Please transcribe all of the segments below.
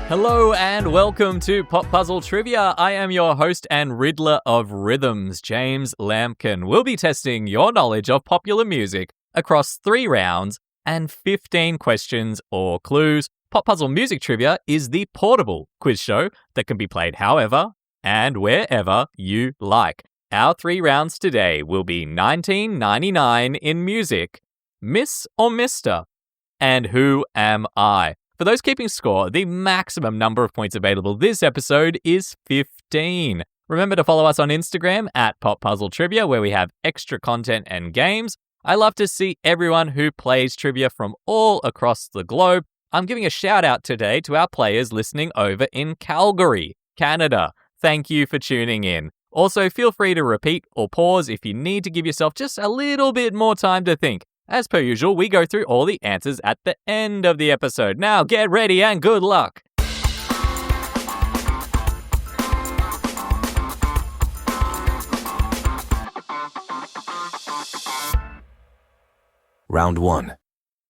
Hello and welcome to Pop Puzzle Trivia. I am your host and riddler of rhythms, James Lampkin. We'll be testing your knowledge of popular music across 3 rounds and 15 questions or clues. Pop Puzzle Music Trivia is the portable quiz show that can be played however and wherever you like. Our 3 rounds today will be 1999 in music, Miss or Mister, and Who Am I? For those keeping score, the maximum number of points available this episode is 15. Remember to follow us on Instagram at Pop Puzzle Trivia, where we have extra content and games. I love to see everyone who plays trivia from all across the globe. I'm giving a shout out today to our players listening over in Calgary, Canada. Thank you for tuning in. Also, feel free to repeat or pause if you need to give yourself just a little bit more time to think. As per usual, we go through all the answers at the end of the episode. Now get ready and good luck. Round 1.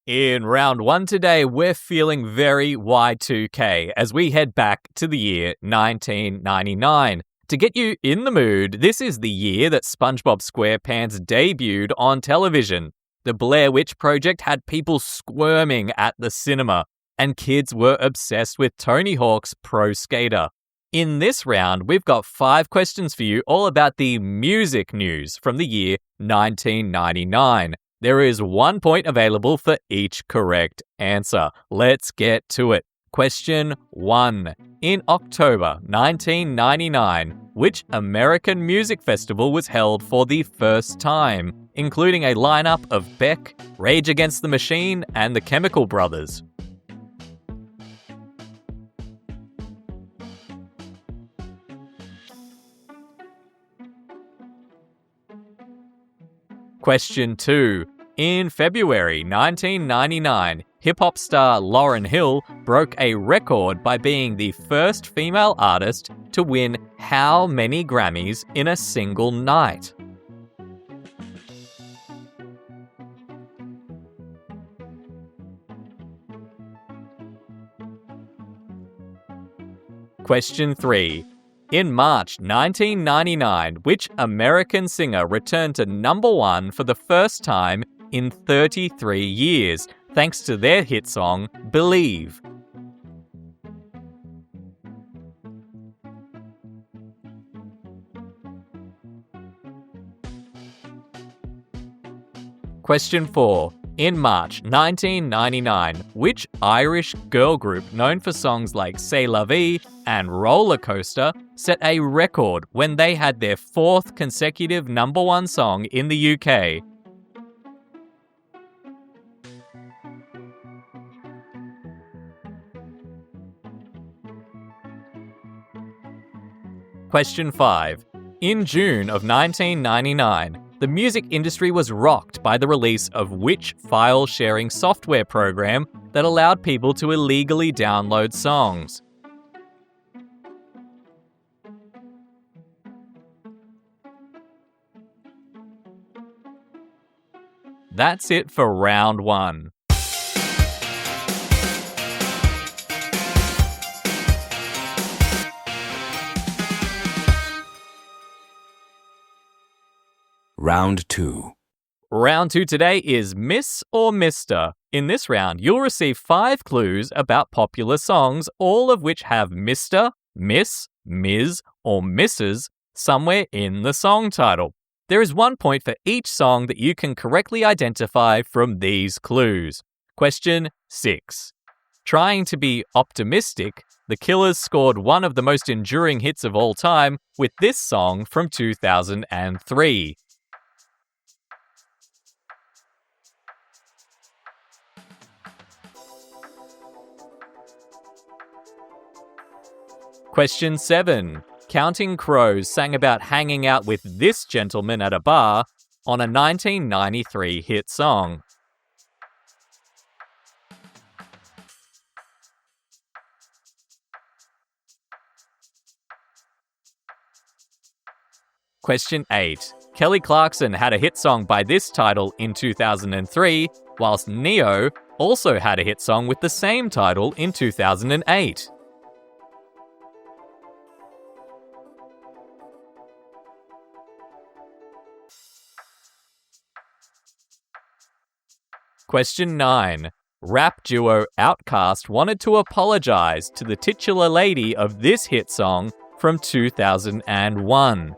In round 1 today, we're feeling very Y2K as we head back to the year 1999. To get you in the mood, this is the year that SpongeBob SquarePants debuted on television. The Blair Witch Project had people squirming at the cinema, and kids were obsessed with Tony Hawk's Pro Skater. In this round, we've got 5 questions for you all about the music news from the year 1999. There is 1 point available for each correct answer. Let's get to it. Question 1. In October 1999, which American music festival was held for the first time, including a lineup of Beck, Rage Against the Machine, and the Chemical Brothers? Question 2. In February 1999, hip-hop star Lauryn Hill broke a record by being the first female artist to win how many Grammys in a single night? Question 3. In March 1999, which American singer returned to number 1 for the first time in 33 years, thanks to their hit song, Believe? Question 4. In March 1999, which Irish girl group known for songs like C'est La Vie and Roller Coaster set a record when they had their 4th consecutive number 1 song in the UK? Question 5. In June of 1999, the music industry was rocked by the release of which file-sharing software program that allowed people to illegally download songs? That's it for round 1. Round 2. Round 2 today is Miss or Mister. In this round, you'll receive 5 clues about popular songs, all of which have Mr., Miss, Ms, or Mrs. somewhere in the song title. There is 1 point for each song that you can correctly identify from these clues. Question 6. Trying to be optimistic, the Killers scored one of the most enduring hits of all time with this song from 2003. Question 7. Counting Crows sang about hanging out with this gentleman at a bar on a 1993 hit song. Question 8. Kelly Clarkson had a hit song by this title in 2003, whilst Ne-Yo also had a hit song with the same title in 2008. Question 9. Rap duo Outkast wanted to apologize to the titular lady of this hit song from 2001.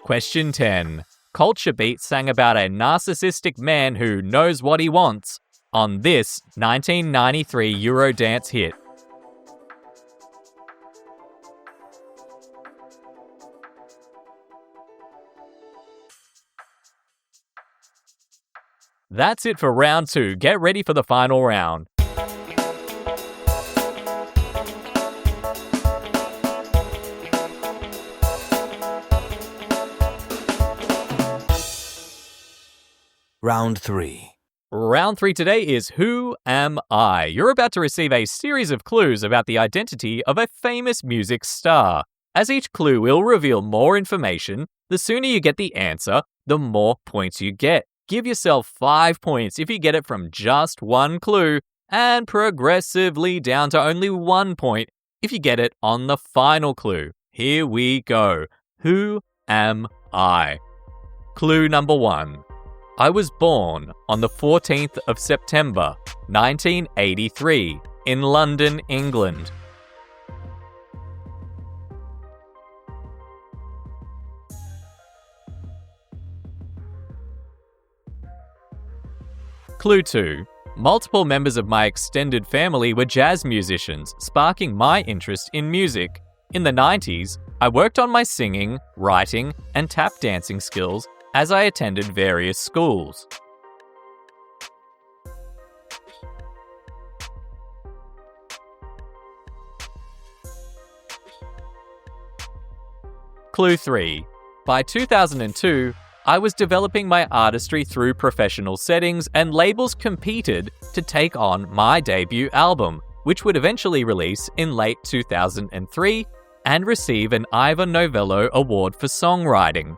Question 10. Culture Beat sang about a narcissistic man who knows what he wants on this 1993 Eurodance hit. That's it for round 2. Get ready for the final round. Round 3. Round 3 today is Who Am I? You're about to receive a series of clues about the identity of a famous music star. As each clue will reveal more information, the sooner you get the answer, the more points you get. Give yourself 5 points if you get it from just one clue, and progressively down to only 1 point if you get it on the final clue. Here we go. Who am I? Clue number 1. I was born on the 14th of September, 1983, in London, England. Clue 2. Multiple members of my extended family were jazz musicians, sparking my interest in music. In the 90s, I worked on my singing, writing, and tap dancing skills as I attended various schools. Clue 3. By 2002, I was developing my artistry through professional settings, and labels competed to take on my debut album, which would eventually release in late 2003 and receive an Ivor Novello Award for Songwriting.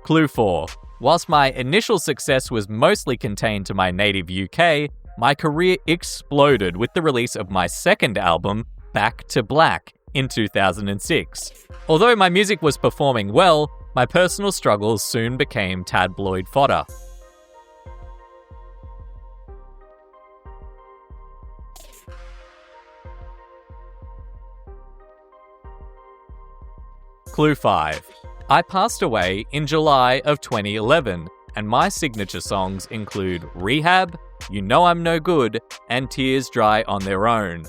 Clue 4. Whilst my initial success was mostly contained to my native UK, my career exploded with the release of my second album, Back to Black, in 2006. Although my music was performing well, my personal struggles soon became tabloid fodder. Clue 5. I passed away in July of 2011, and my signature songs include Rehab, You Know I'm No Good, and Tears Dry on Their Own.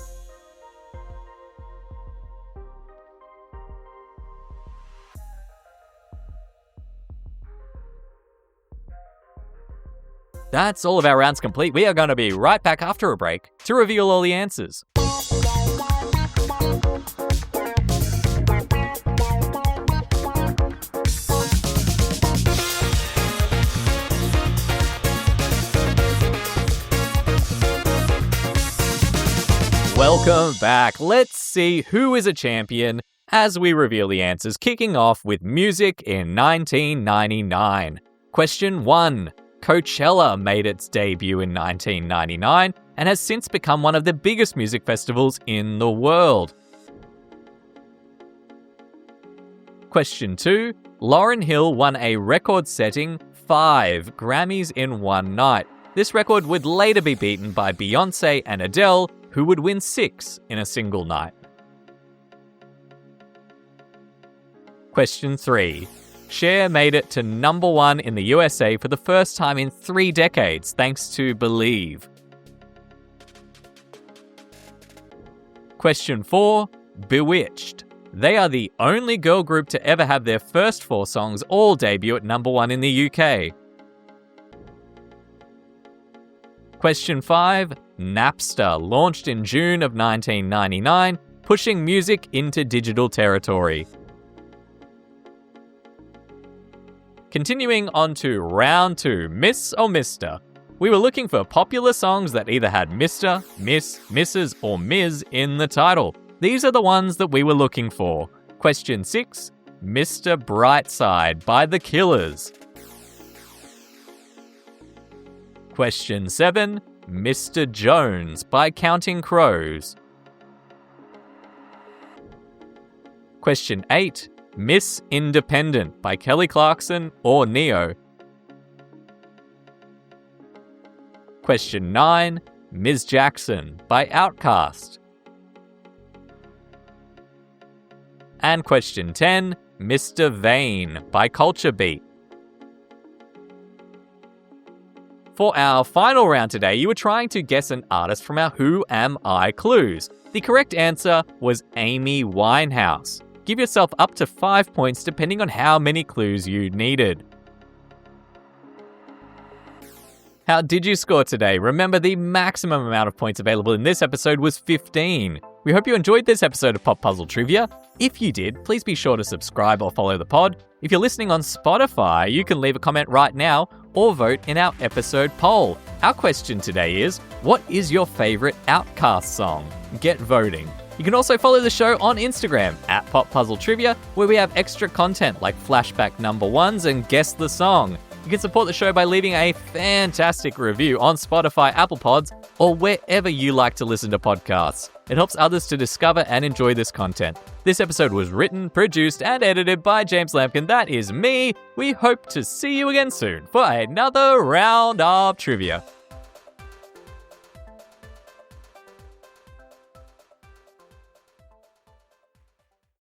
That's all of our rounds complete. We are going to be right back after a break to reveal all the answers. Welcome back. Let's see who is a champion as we reveal the answers, kicking off with music in 1999. Question 1. Coachella made its debut in 1999 and has since become one of the biggest music festivals in the world. Question 2. Lauryn Hill won a record-setting 5 Grammys in one night. This record would later be beaten by Beyoncé and Adele, who would win 6 in a single night. Question 3. Cher made it to number 1 in the USA for the first time in 3 decades, thanks to Believe. Question 4. Bewitched. They are the only girl group to ever have their first 4 songs all debut at number 1 in the UK. Question 5. Napster launched in June of 1999, pushing music into digital territory. Continuing on to round 2, Miss or Mr. We were looking for popular songs that either had Mr., Miss, Mrs. or Ms. in the title. These are the ones that we were looking for. Question 6. Mr. Brightside by The Killers. Question 7. Mr. Jones by Counting Crows. Question 8. Miss Independent by Kelly Clarkson or Neo. Question 9. Ms. Jackson by Outkast. And question 10. Mr. Vane by Culture Beat. For our final round today, you were trying to guess an artist from our Who Am I clues. The correct answer was Amy Winehouse. Give yourself up to 5 points depending on how many clues you needed. How did you score today? Remember, the maximum amount of points available in this episode was 15. We hope you enjoyed this episode of Pop Puzzle Trivia. If you did, please be sure to subscribe or follow the pod. If you're listening on Spotify, you can leave a comment right now or vote in our episode poll. Our question today is, what is your favorite Outkast song? Get voting. You can also follow the show on Instagram at Pop Puzzle Trivia, where we have extra content like flashback number ones and guess the song. You can support the show by leaving a fantastic review on Spotify, Apple Pods, or wherever you like to listen to podcasts. It helps others to discover and enjoy this content. This episode was written, produced, and edited by James Lampkin. That is me. We hope to see you again soon for another round of trivia.